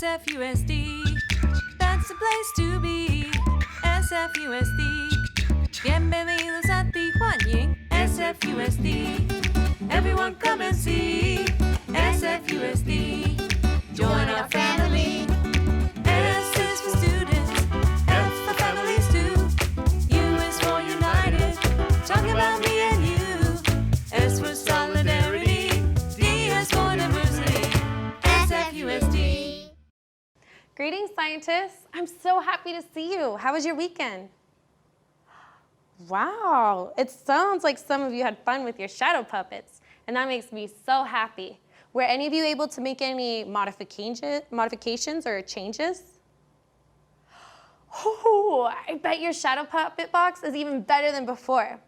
SFUSD, that's the place to be. SFUSD, bienvenidos a Tijuana. SFUSD, everyone come and see. SFUSD, join our family. S is for students, F for families too. U is for united, talking about me and you. S for solidarity, D is for diversity. SFUSD. Greetings, scientists. I'm so happy to see you. How was your weekend? Wow, it sounds like some of you had fun with your shadow puppets, and that makes me so happy. Were any of you able to make any modifications or changes? Oh, I bet your shadow puppet box is even better than before.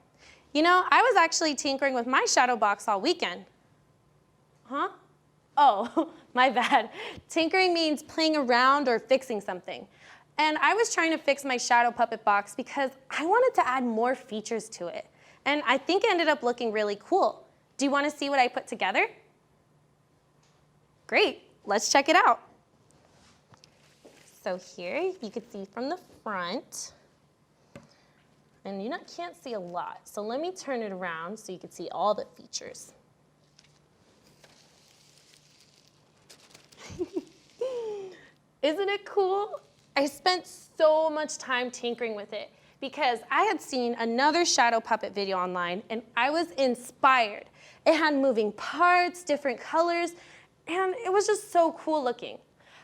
You know, I was actually tinkering with my shadow box all weekend. Huh? Oh, my bad. Tinkering means playing around or fixing something. And I was trying to fix my shadow puppet box because I wanted to add more features to it. And I think it ended up looking really cool. Do you want to see what I put together? Great, let's check it out. So here you can see from the front, and you can't see a lot. So let me turn it around so you can see all the features. Isn't it cool? I spent so much time tinkering with it because I had seen another shadow puppet video online and I was inspired. It had moving parts, different colors, and it was just so cool looking.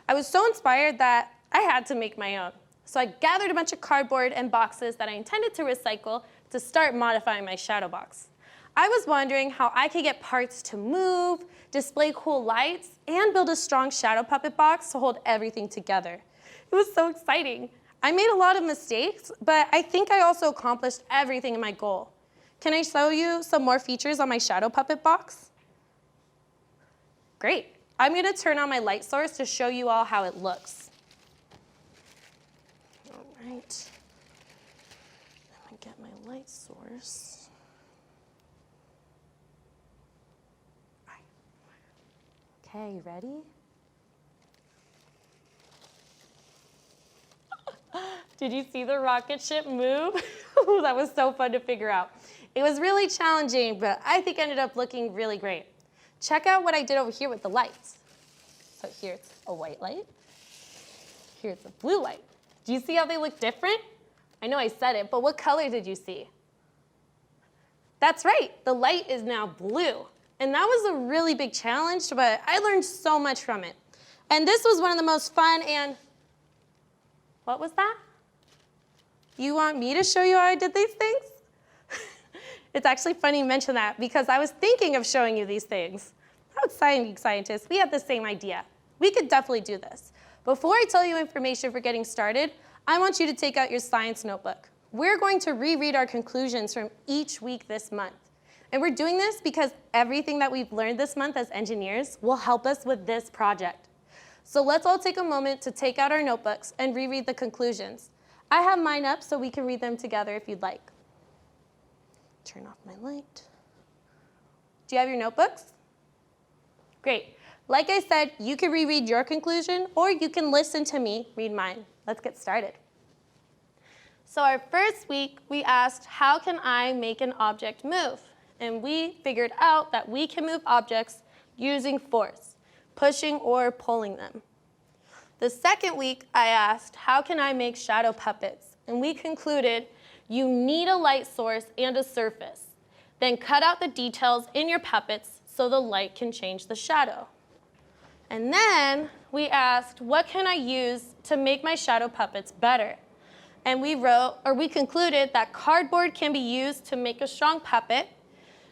I was so inspired that I had to make my own. So I gathered a bunch of cardboard and boxes that I intended to recycle to start modifying my shadow box. I was wondering how I could get parts to move, display cool lights, and build a strong shadow puppet box to hold everything together. It was so exciting. I made a lot of mistakes, but I think I also accomplished everything in my goal. Can I show you some more features on my shadow puppet box? Great. I'm going to turn on my light source to show you all how it looks. All right. Let me get my light source. Okay, you ready? Did you see the rocket ship move? That was so fun to figure out. It was really challenging, but I think it ended up looking really great. Check out what I did over here with the lights. So here's a white light. Here's a blue light. Do you see how they look different? I know I said it, but what color did you see? That's right, the light is now blue. And that was a really big challenge, but I learned so much from it. And this was one of the most fun and, what was that? You want me to show you how I did these things? It's actually funny you mention that because I was thinking of showing you these things. How exciting, scientists. We had the same idea. We could definitely do this. Before I tell you information for getting started, I want you to take out your science notebook. We're going to reread our conclusions from each week this month. And we're doing this because everything that we've learned this month as engineers will help us with this project. So let's all take a moment to take out our notebooks and reread the conclusions. I have mine up so we can read them together if you'd like. Turn off my light. Do you have your notebooks? Great. Like I said, you can reread your conclusion or you can listen to me read mine. Let's get started. So our first week, we asked, how can I make an object move? And we figured out that we can move objects using force, pushing or pulling them. The second week, I asked, how can I make shadow puppets? And we concluded, you need a light source and a surface. Then cut out the details in your puppets so the light can change the shadow. And then we asked, what can I use to make my shadow puppets better? And we concluded that cardboard can be used to make a strong puppet,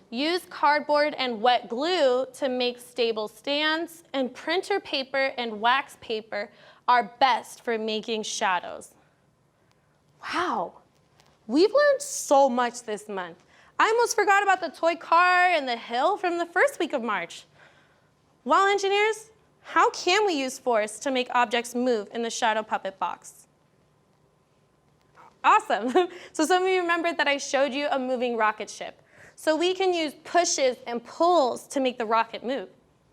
use cardboard and wet glue to make stable stands, and printer paper and wax paper are best for making shadows. Wow, we've learned so much this month. I almost forgot about the toy car and the hill from the first week of March. Well, engineers, how can we use force to make objects move in the shadow puppet box? Awesome. So some of you remembered that I showed you a moving rocket ship. So we can use pushes and pulls to make the rocket move.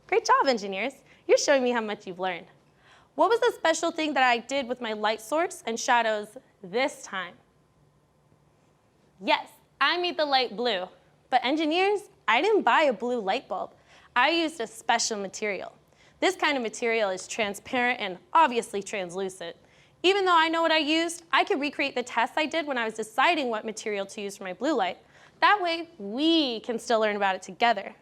Great job, engineers. You're showing me how much you've learned. What was the special thing that I did with my light source and shadows this time? Yes, I made the light blue. But engineers, I didn't buy a blue light bulb. I used a special material. This kind of material is transparent and obviously translucent. Even though I know what I used, I could recreate the test I did when I was deciding what material to use for my blue light. That way, we can still learn about it together.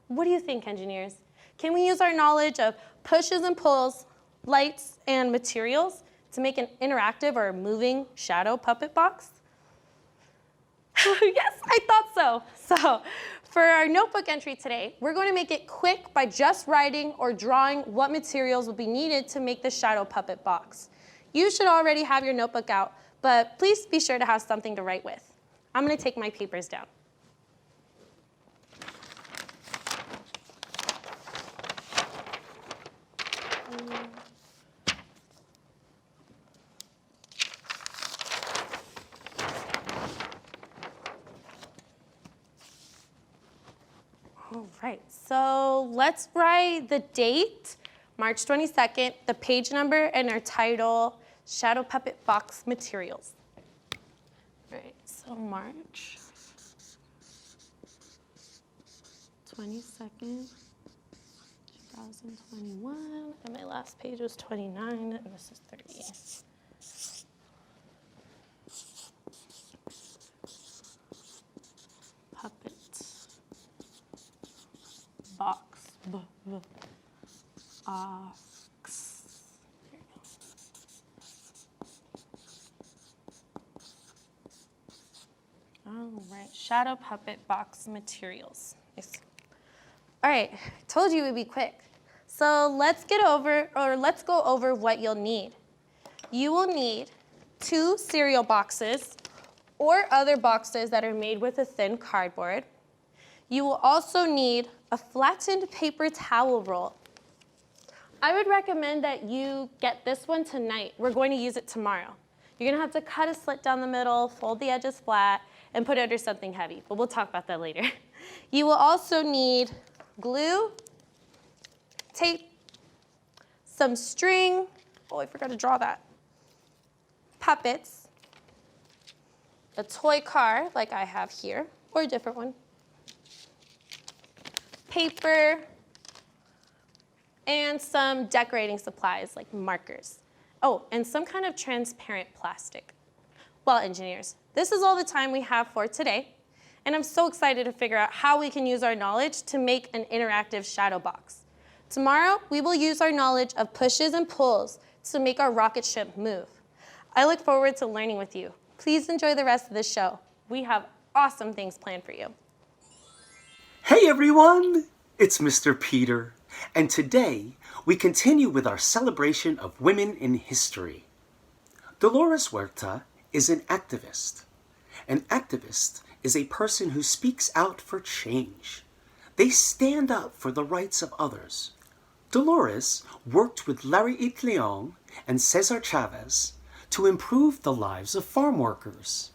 What do you think, engineers? Can we use our knowledge of pushes and pulls, lights, and materials to make an interactive or moving shadow puppet box? Yes, I thought so. So, for our notebook entry today, we're going to make it quick by just writing or drawing what materials will be needed to make the shadow puppet box. You should already have your notebook out, but please be sure to have something to write with. I'm going to take my papers down. All right, so let's write the date, March 22nd, the page number, and our title, Shadow Puppet Box Materials. All right, so March 22nd, 2021, and my last page was 29, and this is 30. Puppet box. Box. There you go. All right, shadow puppet box materials. Nice. All right, told you it would be quick. So let's go over what you'll need. You will need 2 cereal boxes or other boxes that are made with a thin cardboard. You will also need a flattened paper towel roll. I would recommend that you get this one tonight. We're going to use it tomorrow. You're gonna have to cut a slit down the middle, fold the edges flat, and put it under something heavy, but we'll talk about that later. You will also need glue, tape, some string, oh, I forgot to draw that, puppets, a toy car like I have here, or a different one, paper, and some decorating supplies like markers. Oh, and some kind of transparent plastic. Well, engineers, this is all the time we have for today, and I'm so excited to figure out how we can use our knowledge to make an interactive shadow box. Tomorrow, we will use our knowledge of pushes and pulls to make our rocket ship move. I look forward to learning with you. Please enjoy the rest of the show. We have awesome things planned for you. Hey everyone, it's Mr. Peter, and today we continue with our celebration of women in history. Dolores Huerta is an activist. An activist is a person who speaks out for change. They stand up for the rights of others. Dolores worked with Larry It Leong and Cesar Chavez to improve the lives of farm workers.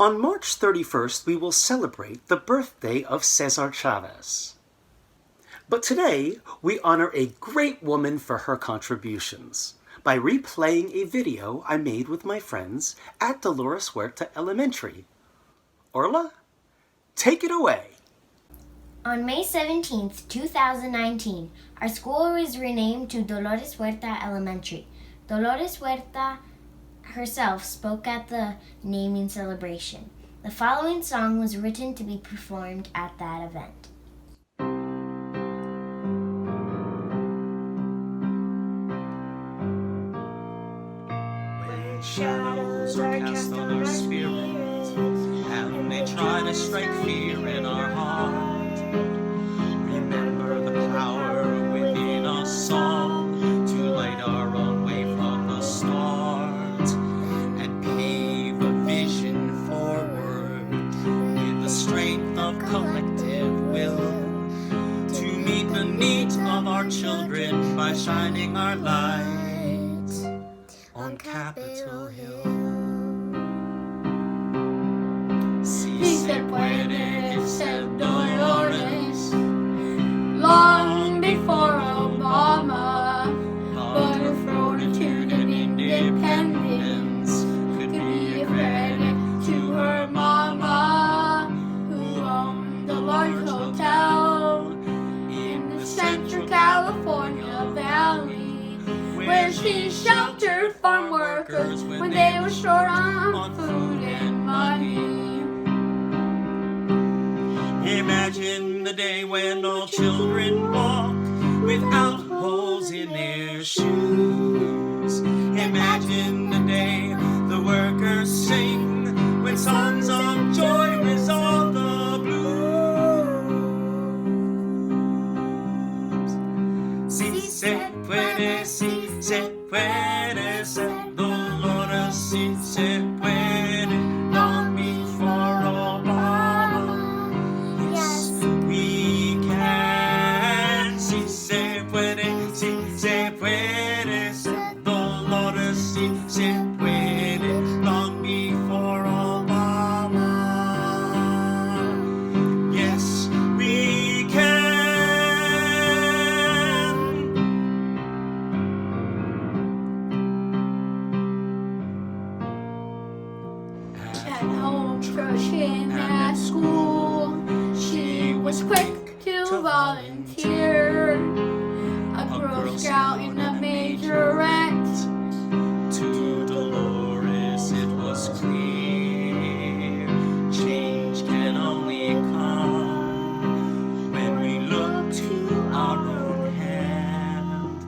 On March 31st, we will celebrate the birthday of Cesar Chavez. But today, we honor a great woman for her contributions by replaying a video I made with my friends at Dolores Huerta Elementary. Orla, take it away. On May 17, 2019, our school was renamed to Dolores Huerta Elementary. Dolores Huerta herself spoke at the naming celebration. The following song was written to be performed at that event. When shadows are cast on our spirit, and they try to strike fear in our heart, remember the power within us all to light our own way from the start and pave a vision forward with the strength of collective will to meet the needs of our children by shining our light on Capitol Hill. Si se puede, said Dolores, long before Obama, but her she sheltered farm workers when they were short on food and money. Imagine the day when all children walk without holes in their shoes. Imagine the day the workers sing when songs of joy resolve the blues. Si se puede, Dolores, si se puede, long before Obama. Yes, we can. Si se puede, Dolores, si se puede, long before Obama. Yes, we can. At home, crushing at school, she was quick to volunteer. A Girl Scout in a majorette. To Dolores it was clear, change can only come when we look to our own hand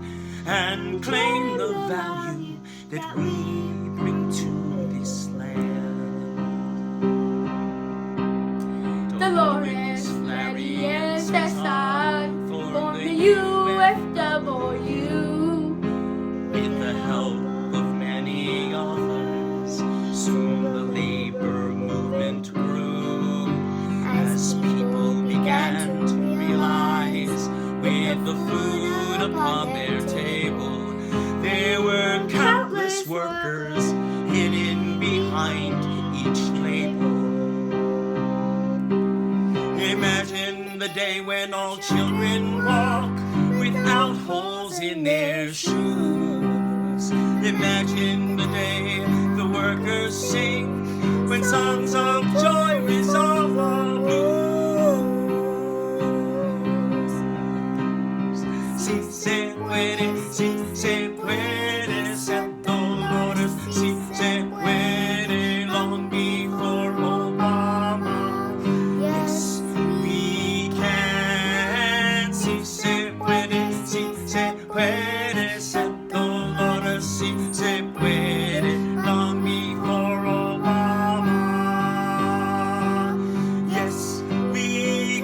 and claim the value that we bring to this land. Dolores Clarius formed the UFW. With the help of many others, soon the labor movement grew. As people began to realize, with the food upon their table, there were countless workers hidden behind each label. Imagine the day when all children walk without holes in their shoes. Imagine the day the workers sing when songs of joy resolve the blues. Si se puede, Dolores, si se puede, long before Obama. Yes, we can. Si se puede, Dolores, si se puede, long before Obama. Yes, we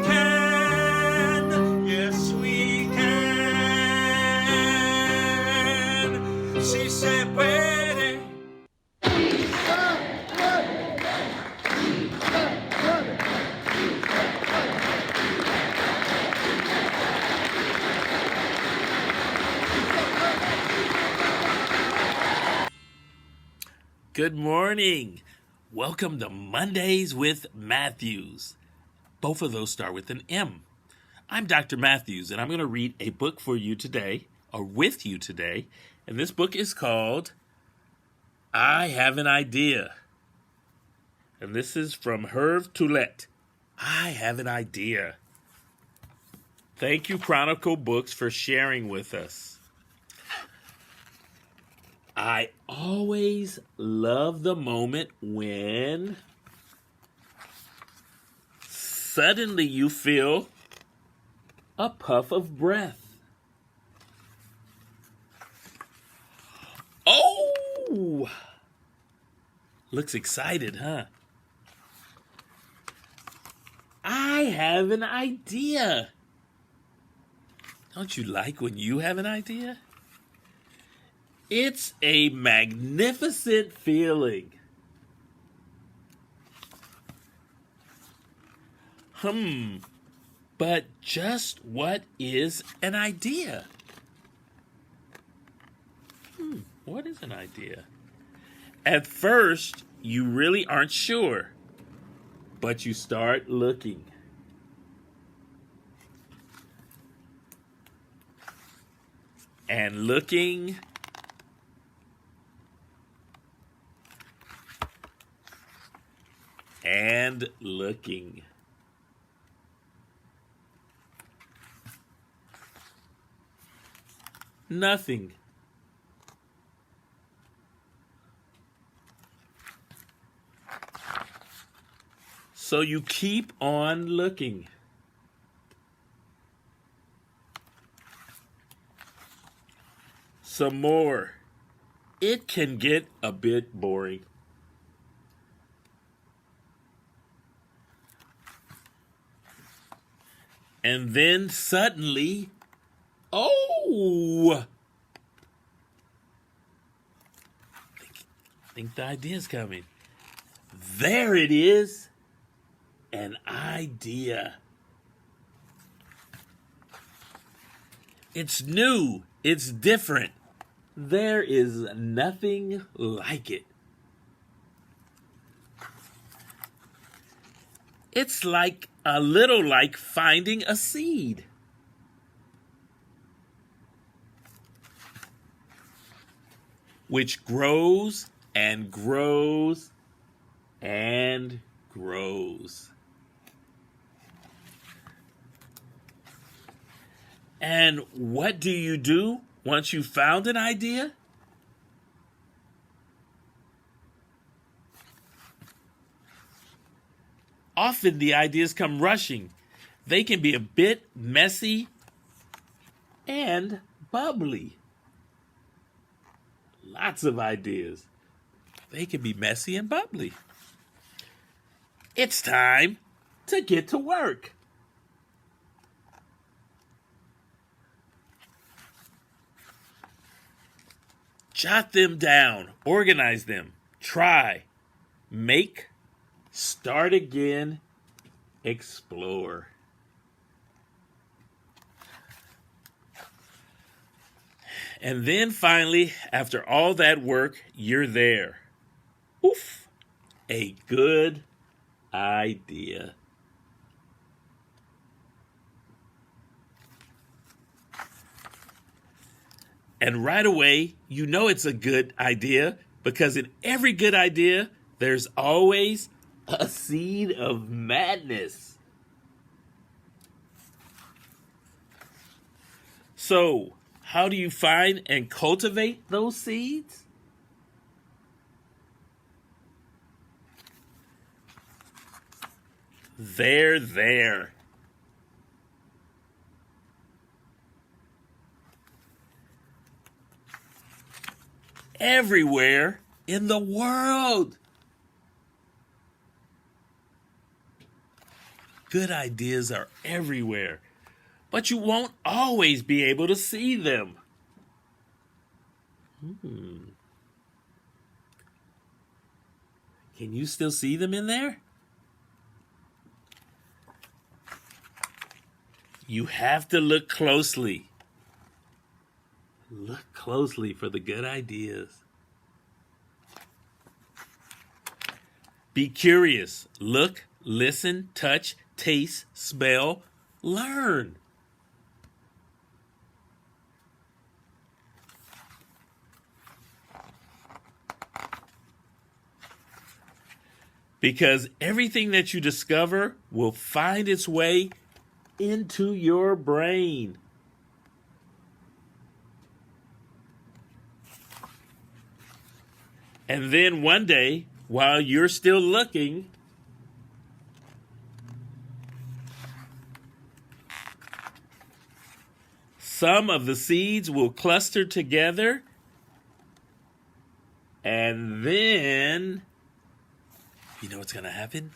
can. Yes, we can. Si se puede. Good morning. Welcome to Mondays with Matthews. Both of those start with an M. I'm Dr. Matthews, and I'm going to read a book for you today, or with you today. And this book is called I Have an Idea. And this is from Herve Toulet. I Have an Idea. Thank you, Chronicle Books, for sharing with us. I always love the moment when suddenly you feel a puff of breath. Oh! Looks excited, huh? I have an idea. Don't you like when you have an idea? It's a magnificent feeling. But just what is an idea? What is an idea? At first, you really aren't sure, but you start looking. And looking. And looking. Nothing. So you keep on looking. Some more. It can get a bit boring. And then suddenly, oh! I think the idea's coming. There it is. An idea. It's new. It's different. There is nothing like it. It's like a little like finding a seed. Which grows and grows and grows. And what do you do once you've found an idea? Often the ideas come rushing. They can be a bit messy and bubbly. Lots of ideas. They can be messy and bubbly. It's time to get to work. Jot them down, organize them, try, make, start again, explore. And then finally, after all that work, you're there. Oof, a good idea. And right away, you know it's a good idea because in every good idea, there's always a seed of madness. So, how do you find and cultivate those seeds? They're there. Everywhere in the world. Good ideas are everywhere, but you won't always be able to see them. Can you still see them in there? You have to look closely. Look closely for the good ideas. Be curious. Look, listen, touch, taste, smell, learn. Because everything that you discover will find its way into your brain. And then one day, while you're still looking, some of the seeds will cluster together, and then, you know what's going to happen?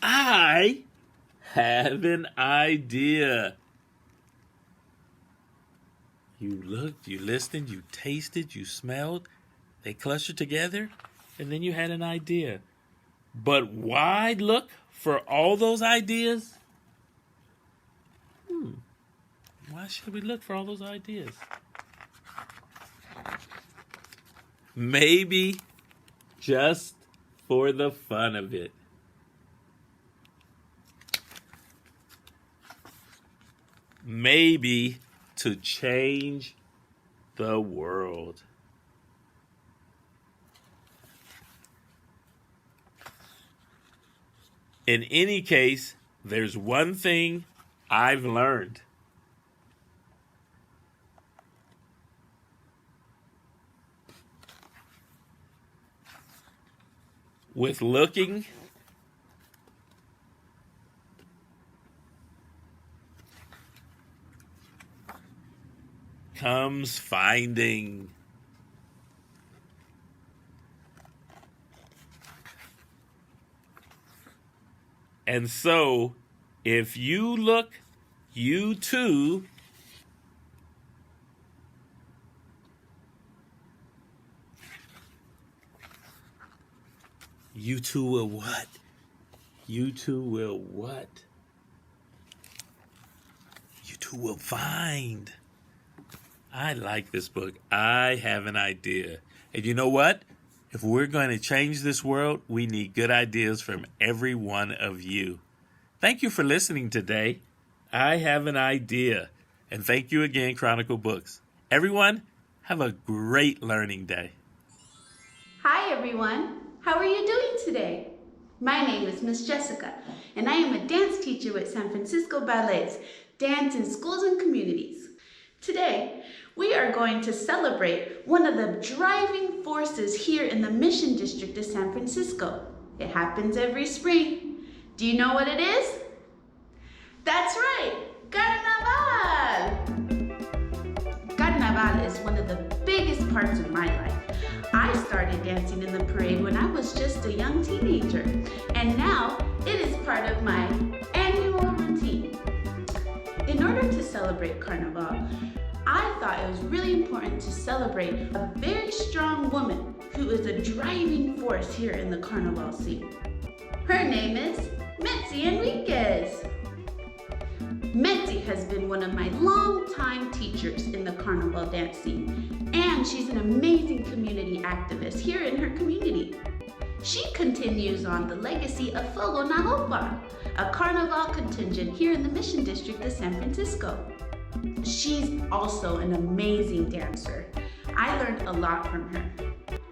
I have an idea. You looked, you listened, you tasted, you smelled. They clustered together, and then you had an idea. But why look for all those ideas? Why should we look for all those ideas? Maybe just for the fun of it. Maybe to change the world. In any case, there's one thing I've learned. With looking M's finding. And so, if you look, you too will what? You too will what? You too will find. I like this book. I have an idea. And you know what? If we're going to change this world, we need good ideas from every one of you. Thank you for listening today. I have an idea. And thank you again, Chronicle Books. Everyone, have a great learning day. Hi everyone, how are you doing today? My name is Miss Jessica, and I am a dance teacher with San Francisco Ballet's Dance in Schools and Communities. Today, we are going to celebrate one of the driving forces here in the Mission District of San Francisco. It happens every spring. Do you know what it is? That's right, Carnaval! Carnaval is one of the biggest parts of my life. I started dancing in the parade when I was just a young teenager, and now it is part of my annual routine. In order to celebrate Carnival, I thought it was really important to celebrate a very strong woman who is a driving force here in the Carnival scene. Her name is Mitzi Enriquez. Mitzi has been one of my longtime teachers in the Carnival dance scene, and she's an amazing community activist here in her community. She continues on the legacy of Fuego na Hopa, a Carnival contingent here in the Mission District of San Francisco. She's also an amazing dancer. I learned a lot from her.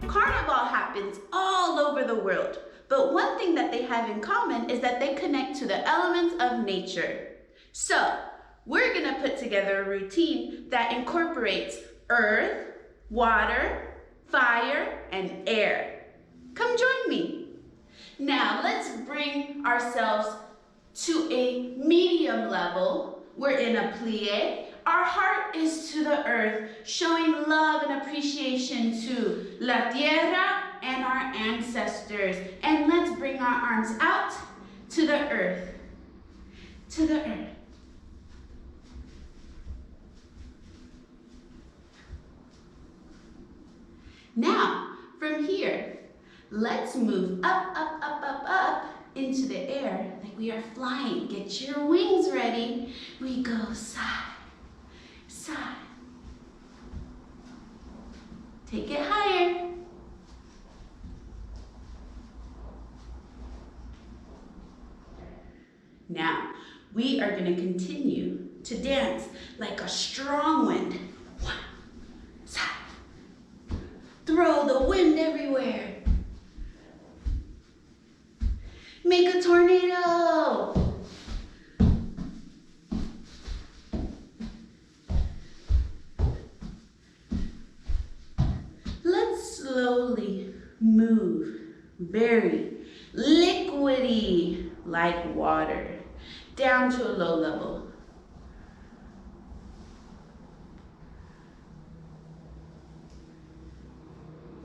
Carnival happens all over the world, but one thing that they have in common is that they connect to the elements of nature. So, we're gonna put together a routine that incorporates earth, water, fire, and air. Come join me. Now, let's bring ourselves to a medium level. We're in a plie. Our heart is to the earth, showing love and appreciation to La Tierra and our ancestors. And let's bring our arms out to the earth. To the earth. Now, from here, let's move up, up, up, up, up into the air like we are flying. Get your wings ready. We go side, side. Take it higher. Now, we are going to continue to dance like a strong wind. One, side. Throw the wind everywhere. Make a tornado. Let's slowly move, very liquidy like water, down to a low level.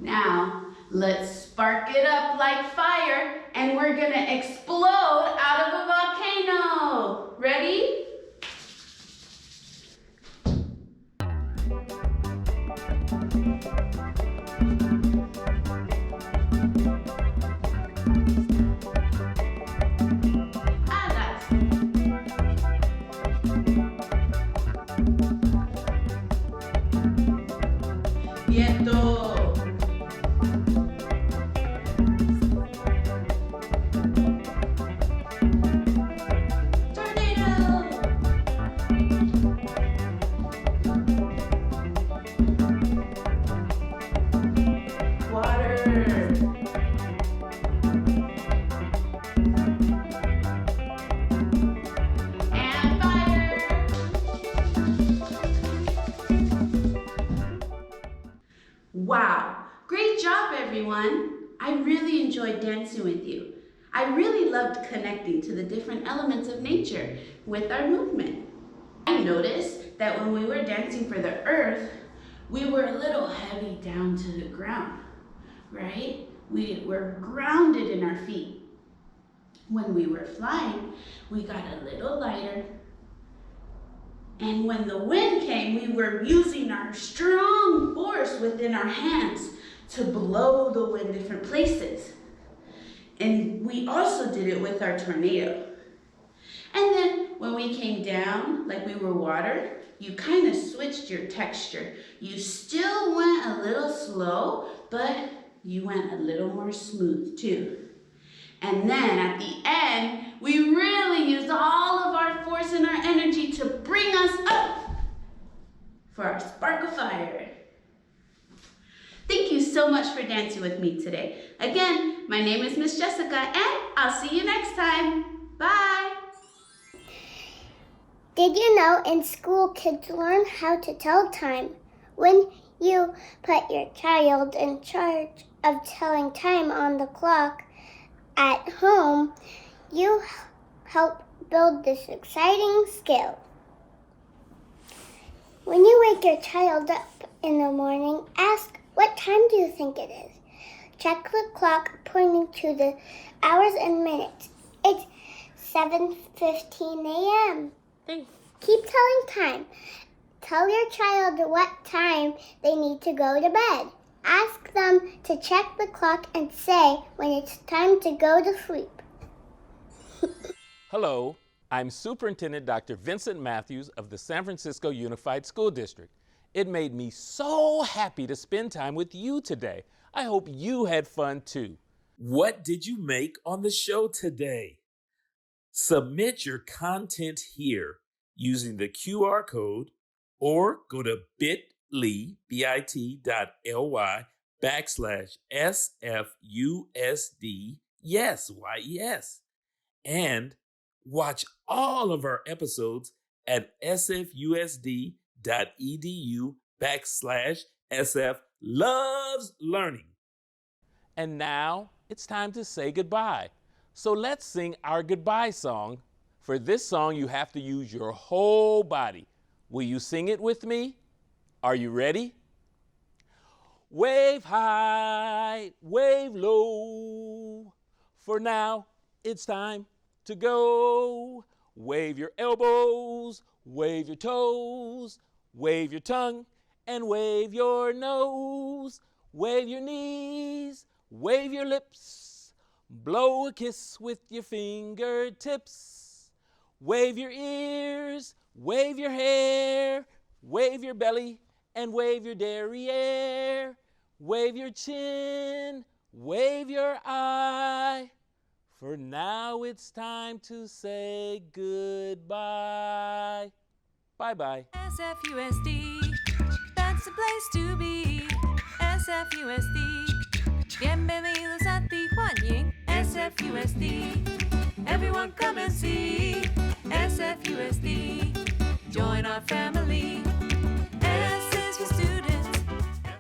Now, let's spark it up like fire, and we're gonna explode out of a volcano. Ready? Alas. Quieto. Wow, great job everyone. I really enjoyed dancing with you. I really loved connecting to the different elements of nature with our movement. I noticed that when we were dancing for the earth, we were a little heavy down to the ground, right? We were grounded in our feet. When we were flying, we got a little lighter. And when the wind came, we were using our strong force within our hands to blow the wind different places. And we also did it with our tornado. And then when we came down, like we were water, you kind of switched your texture. You still went a little slow, but you went a little more smooth too. And then at the end, we really used all of our force and our energy to bring us up for our spark of fire. Thank you so much for dancing with me today. Again, my name is Miss Jessica, and I'll see you next time. Bye. Did you know in school kids learn how to tell time? When you put your child in charge of telling time on the clock at home, you help build this exciting skill. When you wake your child up in the morning, ask, what time do you think it is? Check the clock pointing to the hours and minutes. It's 7:15 a.m. Keep telling time. Tell your child what time they need to go to bed. Ask them to check the clock and say when it's time to go to sleep. Hello, I'm Superintendent Dr. Vincent Matthews of the San Francisco Unified School District. It made me so happy to spend time with you today. I hope you had fun too. What did you make on the show today? Submit your content here using the QR code or go to bit.ly/SFUSD, yes, YES, and watch all of our episodes at sfusd.edu/SF-loves-learning. And now it's time to say goodbye. So let's sing our goodbye song. For this song, you have to use your whole body. Will you sing it with me? Are you ready? Wave high, wave low. For now, it's time to go. Wave your elbows, wave your toes, wave your tongue, and wave your nose. Wave your knees, wave your lips. Blow a kiss with your fingertips. Wave your ears, wave your hair, wave your belly, and wave your derriere. Wave your chin, wave your eye. For now it's time to say goodbye. Bye-bye. SFUSD, that's the place to be. SFUSD, bienvenidos a ti, 欢迎 SFUSD. Everyone come and see SFUSD. Join our family. S is for students.